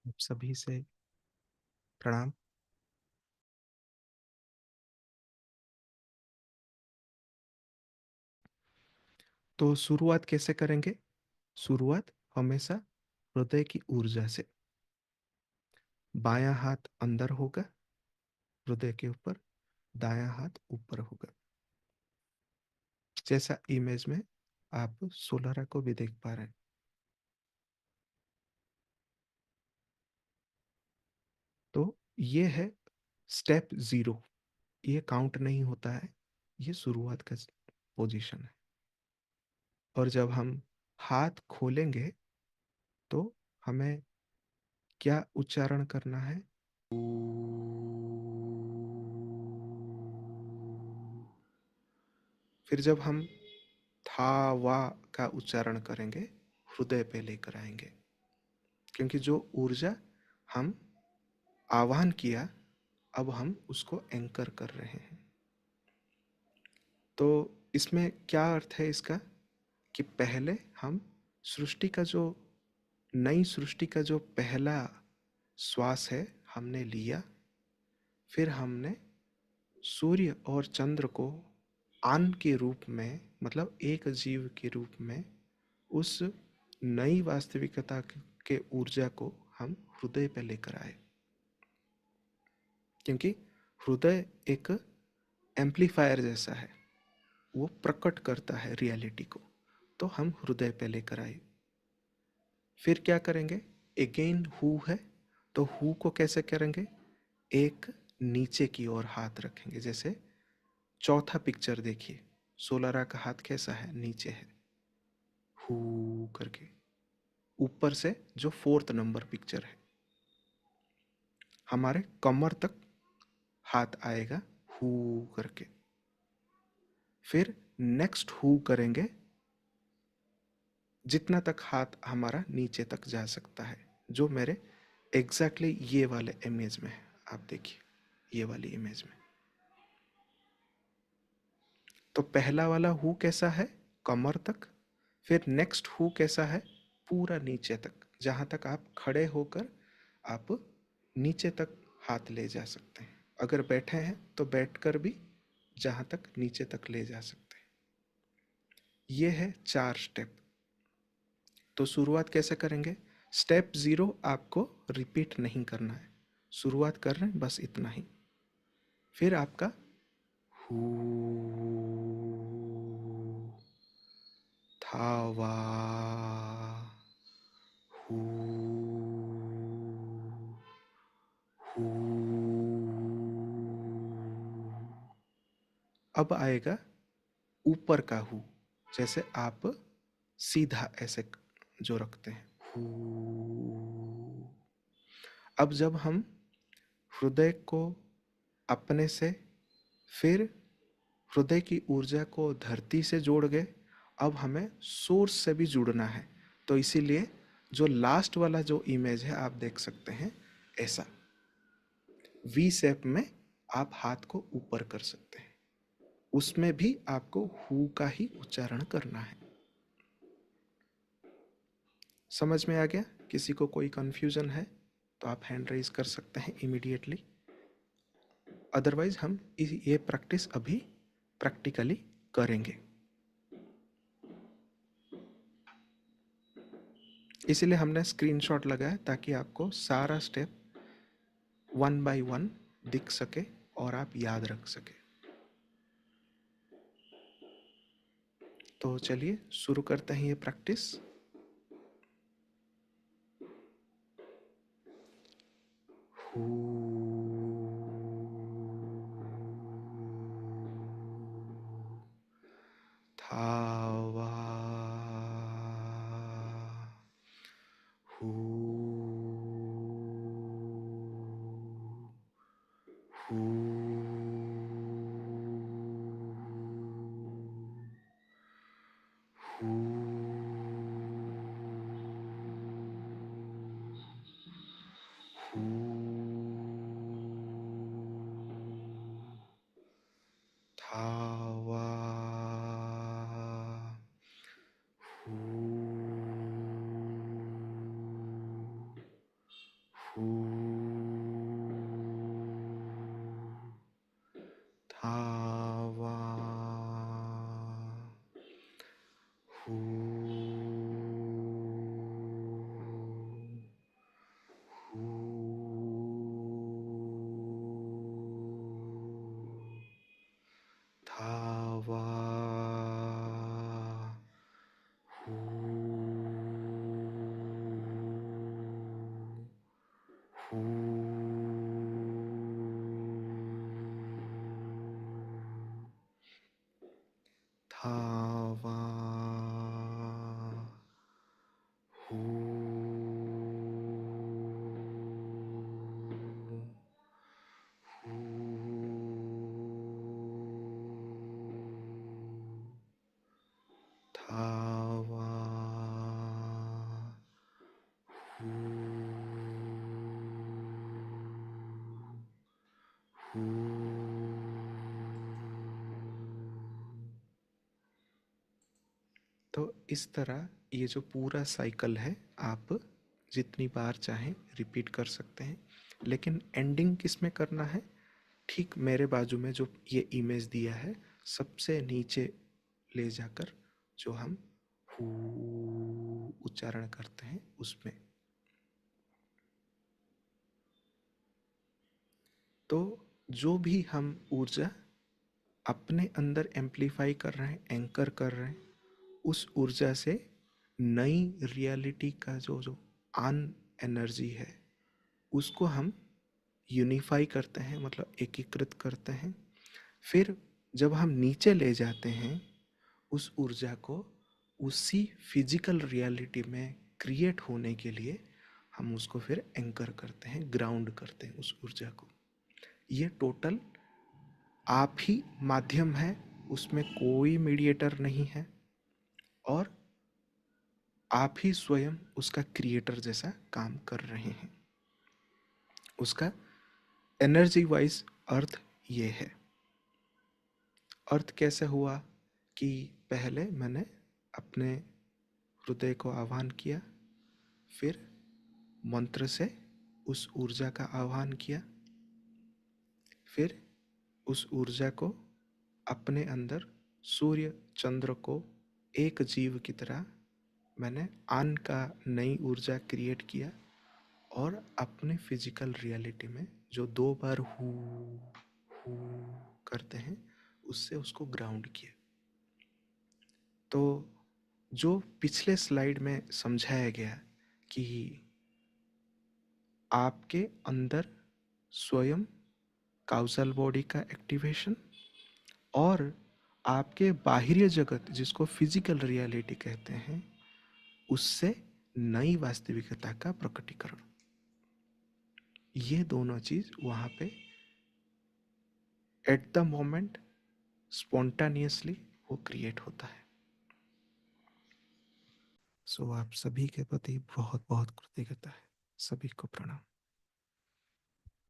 आप सभी से प्रणाम। तो शुरुआत कैसे करेंगे? शुरुआत हमेशा हृदय की ऊर्जा से। बायां हाथ अंदर होगा हृदय के ऊपर, दायां हाथ ऊपर होगा, जैसा इमेज में आप सोलारा को भी देख पा रहे हैं। तो ये है स्टेप जीरो। ये काउंट नहीं होता है, ये शुरुआत का पोजीशन है। और जब हम हाथ खोलेंगे तो हमें क्या उच्चारण करना है? फिर जब हम था वा का उच्चारण करेंगे, हृदय पे लेकर आएंगे, क्योंकि जो ऊर्जा हम आह्वान किया, अब हम उसको एंकर कर रहे हैं। तो इसमें क्या अर्थ है इसका? कि पहले हम सृष्टि का जो नई सृष्टि का जो पहला श्वास है हमने लिया, फिर हमने सूर्य और चंद्र को आन के रूप में, मतलब एक जीव के रूप में, उस नई वास्तविकता के ऊर्जा को हम हृदय पे लेकर आए, क्योंकि हृदय एक एम्पलीफायर जैसा है, वो प्रकट करता है रियलिटी को। तो हम हृदय पे लेकर आए। फिर क्या करेंगे? अगेन हु है, तो हु को कैसे करेंगे? एक नीचे की ओर हाथ रखेंगे, जैसे चौथा पिक्चर देखिए, सोलारा का हाथ कैसा है? नीचे है, हु करके। ऊपर से जो फोर्थ नंबर पिक्चर है, हमारे कमर तक हाथ आएगा, हु करके। फिर नेक्स्ट हु करेंगे जितना तक हाथ हमारा नीचे तक जा सकता है, जो मेरे एग्जैक्टली ये वाले इमेज में है। आप देखिए ये वाली इमेज में। तो पहला वाला हु कैसा है? कमर तक। फिर नेक्स्ट हु कैसा है? पूरा नीचे तक, जहां तक आप खड़े होकर आप नीचे तक हाथ ले जा सकते हैं। अगर बैठे हैं तो बैठकर भी जहां तक नीचे तक ले जा सकते हैं। ये है 4 स्टेप। तो शुरुआत कैसे करेंगे? स्टेप जीरो आपको रिपीट नहीं करना है, शुरुआत कर रहे हैं बस इतना ही। फिर आपका हू, था वा, हू, हू। अब आएगा ऊपर का हू, जैसे आप सीधा ऐसे जो रखते हैं, हू। अब जब हम हृदय को अपने से, फिर हृदय की ऊर्जा को धरती से जोड़ गए, अब हमें सोर्स से भी जुड़ना है। तो इसीलिए जो लास्ट वाला जो इमेज है आप देख सकते हैं, ऐसा वी शेप में आप हाथ को ऊपर कर सकते हैं। उसमें भी आपको हु का ही उच्चारण करना है। समझ में आ गया? किसी को कोई कंफ्यूजन है तो आप हैंड रेज कर सकते हैं इमीडिएटली। अदरवाइज हम ये प्रैक्टिस अभी प्रैक्टिकली करेंगे। इसीलिए हमने स्क्रीनशॉट लगाया, ताकि आपको सारा स्टेप 1 बाय 1 दिख सके और आप याद रख सके। तो चलिए शुरू करते हैं ये प्रैक्टिस। था वा, हू, हू, हू, हू। हू धावा हू हू धावा हू हू धावा हू धावा हू तो इस तरह ये जो पूरा साइकिल है आप जितनी बार चाहें रिपीट कर सकते हैं, लेकिन एंडिंग किस में करना है? ठीक मेरे बाजू में जो ये इमेज दिया है, सबसे नीचे ले जाकर जो हम हू उच्चारण करते हैं उसमें। तो जो भी हम ऊर्जा अपने अंदर एम्प्लीफाई कर रहे हैं, एंकर कर रहे हैं, उस ऊर्जा से नई रियलिटी का जो जो आन एनर्जी है उसको हम यूनिफाई करते हैं, मतलब एकीकृत करते हैं। फिर जब हम नीचे ले जाते हैं उस ऊर्जा को, उसी फिजिकल रियलिटी में क्रिएट होने के लिए हम उसको फिर एंकर करते हैं, ग्राउंड करते हैं उस ऊर्जा को। ये टोटल आप ही माध्यम है, उसमें कोई मीडिएटर नहीं है, और आप ही स्वयं उसका क्रिएटर जैसा काम कर रहे हैं। उसका एनर्जी वाइज अर्थ ये है। अर्थ कैसे हुआ कि पहले मैंने अपने हृदय को आह्वान किया, फिर मंत्र से उस ऊर्जा का आह्वान किया, फिर उस ऊर्जा को अपने अंदर सूर्य चंद्र को एक जीव की तरह मैंने आन का नई ऊर्जा क्रिएट किया, और अपने फिजिकल रियलिटी में जो दो बार हू हू करते हैं उससे उसको ग्राउंड किया। तो जो पिछले स्लाइड में समझाया गया कि आपके अंदर स्वयं काउसल बॉडी का एक्टिवेशन और आपके बाहरी जगत जिसको फिजिकल रियलिटी कहते हैं उससे नई वास्तविकता का प्रकटीकरण, ये दोनों चीज वहां पे एट द मोमेंट स्पॉन्टानियसली वो क्रिएट होता है। सो आप सभी के प्रति बहुत बहुत कृतज्ञता है। सभी को प्रणाम।